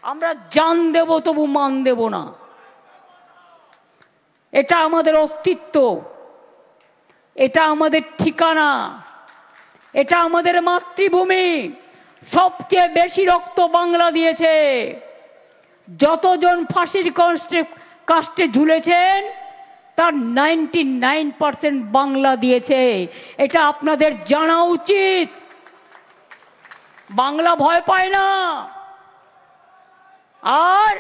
আমরা জান দেব তবু মান দেব না। এটা আমাদের অস্তিত্ব, এটা আমাদের ঠিকানা, এটা আমাদের মাতৃভূমি। সবচেয়ে বেশি রক্ত বাংলা দিয়েছে। যতজন ফাঁসির কাস্টে ঝুলেছেন তার 99% বাংলা দিয়েছে। এটা আপনাদের জানা উচিত। বাংলা ভয় পায় না। আর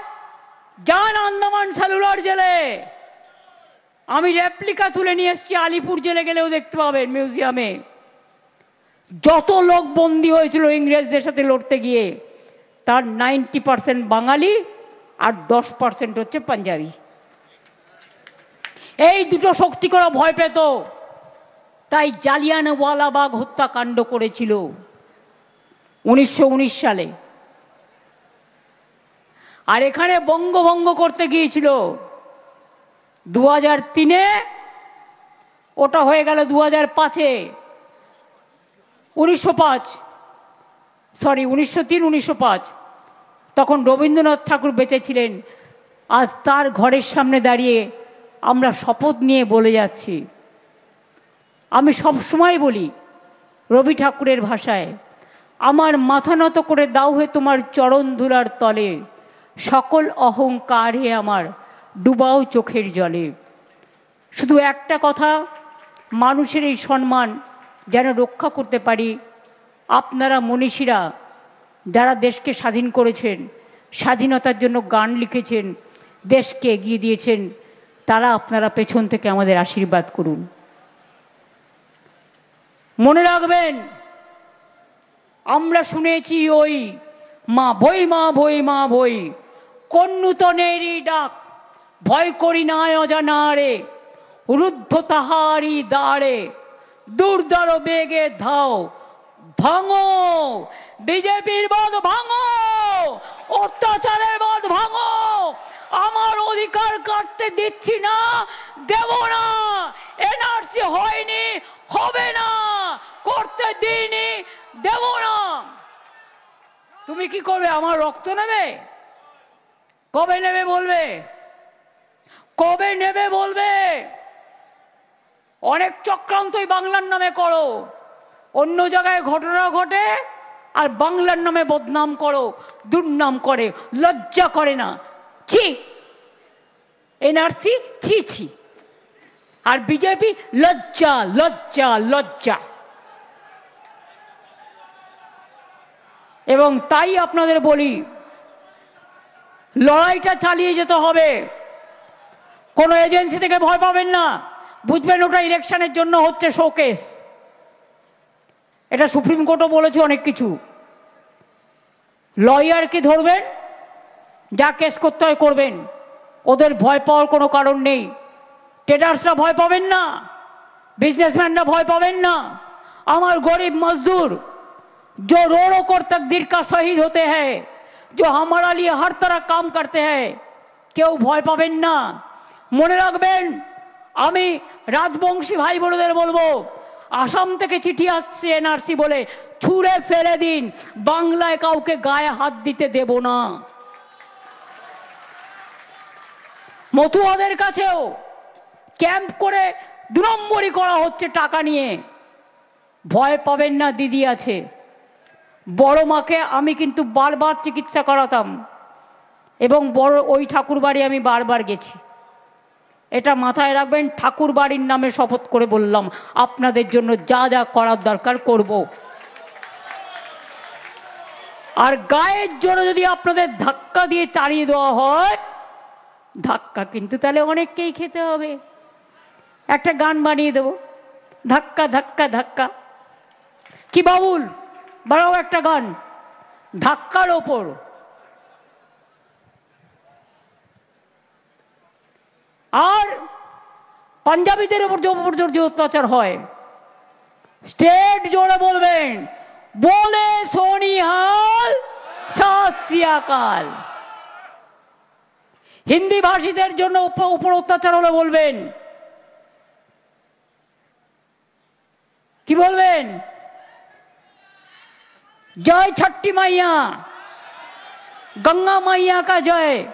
যান আন্দামান সেলুলার জেলে, আমি রেপ্লিকা তুলে নিয়ে এসেছি, আলিপুর জেলে গেলেও দেখতে পাবেন মিউজিয়ামে। যত লোক বন্দী হয়েছিল ইংরেজদের সাথে লড়তে গিয়ে, তার 90% বাঙালি আর 10% হচ্ছে পাঞ্জাবি। এই দুটো শক্তি করে ভয় পেত, তাই জালিয়ানওয়ালাবাগ হত্যাকাণ্ড করেছিল 1919 সালে। আর এখানে বঙ্গভঙ্গ করতে গিয়েছিল 2003-এ, ওটা হয়ে গেল 2005-এ। 1903-1905 তখন রবীন্দ্রনাথ ঠাকুর বেঁচে ছিলেন। আজ তার ঘরের সামনে দাঁড়িয়ে আমরা শপথ নিয়ে বলে যাচ্ছি, আমি সব সময় বলি রবি ঠাকুরের ভাষায়, আমার মাথা নত করে দাও হে তোমার চরণ ধুলার তলে, সকল অহংকার হে আমার ডুবাও চোখের জলে। শুধু একটা কথা, মানুষের এই সম্মান যেন রক্ষা করতে পারি, আপনারা মনীষীরা যারা দেশকে স্বাধীন করেছেন, স্বাধীনতার জন্য গান লিখেছেন, দেশকে এগিয়ে দিয়েছেন, তারা আপনারা পেছন থেকে আমাদের আশীর্বাদ করুন। মনে রাখবেন, আমরা শুনেছি ওই মা ভই মা ভই মা ভই, কোন নূতনেরই ডাক, ভয় করি না অজানারে, রুদ্ধ তাহারি দ্বারে, দুর্দর বেগে ধাও, ভাঙো বিজেপির বাঁধ ভাঙো, অত্যাচারের বাঁধ ভাঙো। আমার অধিকার কাটতে দিচ্ছি না, দেব না। এনআরসি হয়নি, হবে না, করতে দিইনি, দেব না। তুমি কি করবে? আমার রক্ত নেবে? কবে নেবে বলবে? কবে নেবে বলবে? অনেক চক্রান্তই বাংলার নামে করো, অন্য জায়গায় ঘটনা ঘটে আর বাংলার নামে বদনাম করো, দুর্নাম করে, লজ্জা করে না? ছি, এনআরসি ছি ছি, আর বিজেপি লজ্জা লজ্জা লজ্জা। এবং তাই আপনাদের বলি, লড়াইটা চালিয়ে যেতে হবে। কোনো এজেন্সি থেকে ভয় পাবেন না। বুঝবেন ওটা ইলেকশনের জন্য হচ্ছে শোকেস। এটা সুপ্রিম কোর্টও বলেছে অনেক কিছু। লয়ারকে ধরবেন, যা কেস করতে হয় করবেন, ওদের ভয় পাওয়ার কোনো কারণ নেই। ট্রেডার্সরা ভয় পাবেন না, बिजनेसमैनরা ভয় পাবেন না। আমার গরিব मजदूर जो रोड़ों को तकदीर का शहीद होते हैं, जो हमारा लिए हर तरह काम करते हैं, কেউ ভয় পাবেন না। মনে রাখবেন, আমি রাজবংশী ভাই বোনদের বলবো, আসাম থেকে চিঠি আসছে এনআরসি বলে, ছুঁড়ে ফেলে দিন, বাংলায় কাউকে গায়ে হাত দিতে দেব না। মতুয়াদের কাছেও ক্যাম্প করে 2 নম্বরই করা হচ্ছে টাকা নিয়ে। ভয় পাবেন না, দিদি আছে। বড় মাকে আমি কিন্তু বারবার চিকিৎসা করাতাম, এবং বড় ওই ঠাকুর বাড়ি আমি বারবার গেছি। এটা মাথায় রাখবেন, ঠাকুর বাড়ির নামে শপথ করে বললাম, আপনাদের জন্য যা যা করার দরকার করব। আর গায়ের জোরে যদি আপনাদের ধাক্কা দিয়ে তাড়িয়ে দেওয়া হয়, ধাক্কা কিন্তু তাহলে অনেককেই খেতে হবে। একটা গান বানিয়ে দেব, ধাক্কা ধাক্কা ধাক্কা। কি বাবুল, বাড়াও একটা গান ধাক্কার ওপর। আর পাঞ্জাবিদের উপর যে অত্যাচার হয়, স্টেট জোরে বলবেন, বলে সোনিহাল সত শ্রী আকাল। হিন্দি ভাষীদের জন্য উপর অত্যাচার হলে বলবেন, কি বলবেন? জয় ছট্টি মাইয়া, गंगा मैया का जय।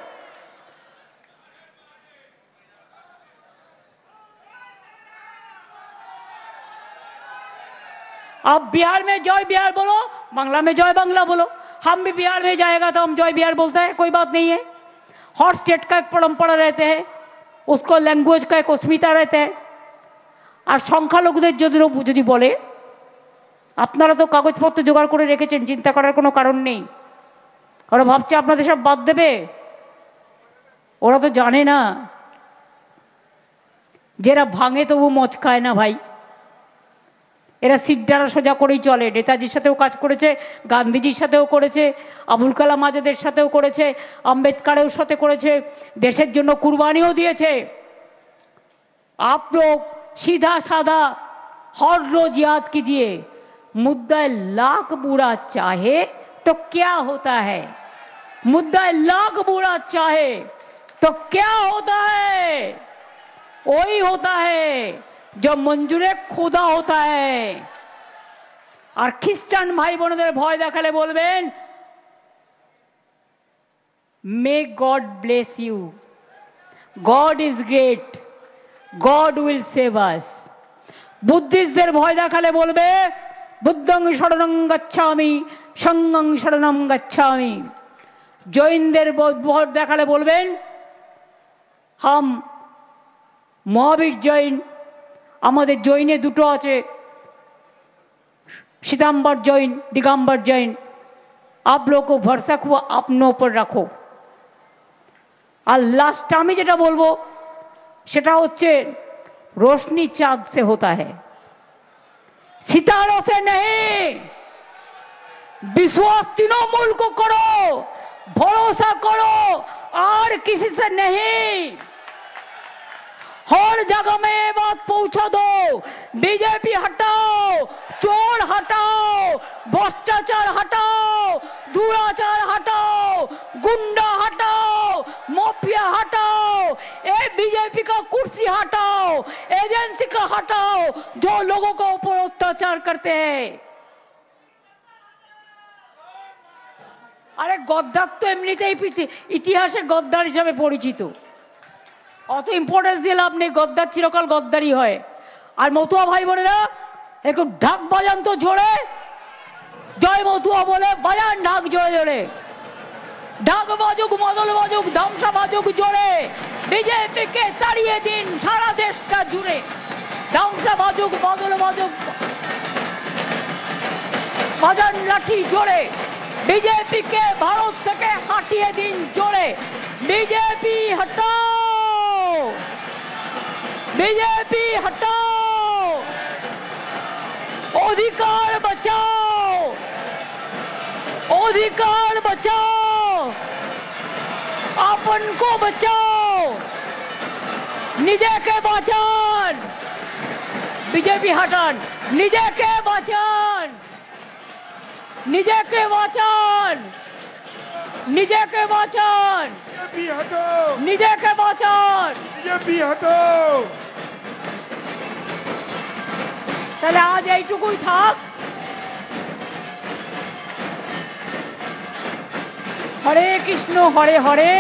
आप बिहार में जय बिहार बोलो, बांग्ला में जय बांग्ला बोलो। हम भी बिहार में जाएगा तो हम जय बिहार बोलते हैं, कोई बात नहीं है। हर स्टेट का एक परंपरा रहते हैं, उसको लैंग्वेज का एक अस्मिता रहता है। আর সংখ্যালঘুদের যদি বলে আপনারা তো কাগজপত্র জোগাড় করে রেখেছেন, চিন্তা করার কোনো কারণ নেই। ওরা ভাবছে আপনাদের সব বাদ দেবে, ওরা তো জানে না যারা ভাঙে তবু মচ খায় না ভাই। এরা সিদ্ধারা সোজা করেই চলে। নেতাজির সাথেও কাজ করেছে, গান্ধীজির সাথেও করেছে, আবুল কালাম আজাদের সাথেও করেছে, আম্বেদকরের সাথে করেছে, দেশের জন্য কুরবানিও দিয়েছে। आप लोग सीधा साधा हर रोज याद कीजिए, मुद्दा लाख बुरा चाहे तो क्या होता है, मुद्दा लाख बुरा चाहे तो क्या होता है, वही होता है जो मंजूरे खुदा होता है। और ख्रिस्टान भाई बोनेদের ভয় দেখালে বলবেন, may God bless you, God is great, God will save us. বুদ্ধিস্টদের ভয় দেখালে বলবে, বুদ্ধং শরণং গচ্ছামি, সঙ্গং শরণং গচ্ছামি। জৈনদের ভয় দেখালে বলবেন, হাম মহাবীর জৈন। আমাদের জৈনে দুটো আছে, श्वेतांबर जैन, दिगंबर जैन। आप लोगों को भरोसा को अपनों पर रखो। और लास्ट আমি যেটা বলবো সেটা হচ্ছে, रोशनी चांद से होता है, सितारों से नहीं। विश्वास तृणमूल को करो, भरोसा करो और किसी से नहीं। हर जगह में ये बात पहुंचा दो, बीजेपी हटाओ, चोर हटाओ, भ्रष्टाचार हटाओ, दुराचार हटाओ, गुंडा हटाओ, माफिया हटाओ, ये बीजेपी का कुर्सी हटाओ, एजेंसी का हटाओ जो लोगों को ऊपर अत्याचार करते हैं। अरे गद्दार तो एमनितेই ইতিহাসে গদ্দার হিসেবে পরিচিত, অত ইম্পর্টেন্স দিয়ে লাভ নেই। গদ্দার চিরকাল গদ্দারই হয়। আর মতুয়া ভাই বোনেরা একটু ঢাক বাজান তো জোরে, জয় মতুয়া বলে বাজান ঢাক জোরে জোরে। ঢাক বাজুক, মদল বাজুক, ধামসা বাজুক জোরে। বিজেপিকে তাড়িয়ে দিন সারা দেশটা জুড়ে। ধামসা বাজুক, মদল বাজুক, বাজান লাঠি জোরে। বিজেপিকে ভারত থেকে হাটিয়ে দিন জোরে। বিজেপি हटाओ, बीजेपी हटाओ, अधिकार बचाओ, अधिकार बचाओ, अपन को बचाओ, निजे के बाँचान। बीजेपी हटान, निजे के बाँचान, निजे के बाँचान, निजे के बाँचान, बीजेपी हटाओ, निजे के बाँचान। बीजेपी हटाओ। তাহলে আজ এইটুকুই থাক। হরে কৃষ্ণ হরে হরে,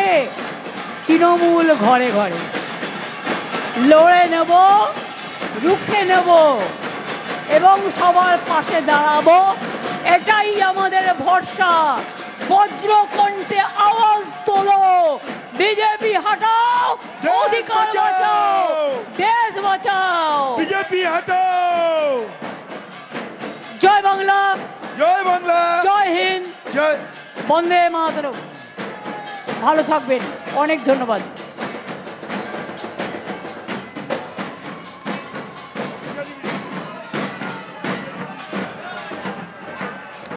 তৃণমূল ঘরে ঘরে। লড়ে নেব, রুখে নেব এবং সবার পাশে দাঁড়াবো, এটাই আমাদের ভরসা। বজ্রকণ্ঠে আওয়াজ তোলো, बीजेपी हटाओ, अधिकार बचाओ, देश बचाओ। बीजेपी हटाओ। जय बांग्ला, जय बांग्ला, जय हिंद, जय বন্দে মাতরম। ভালো থাকবেন, অনেক ধন্যবাদ।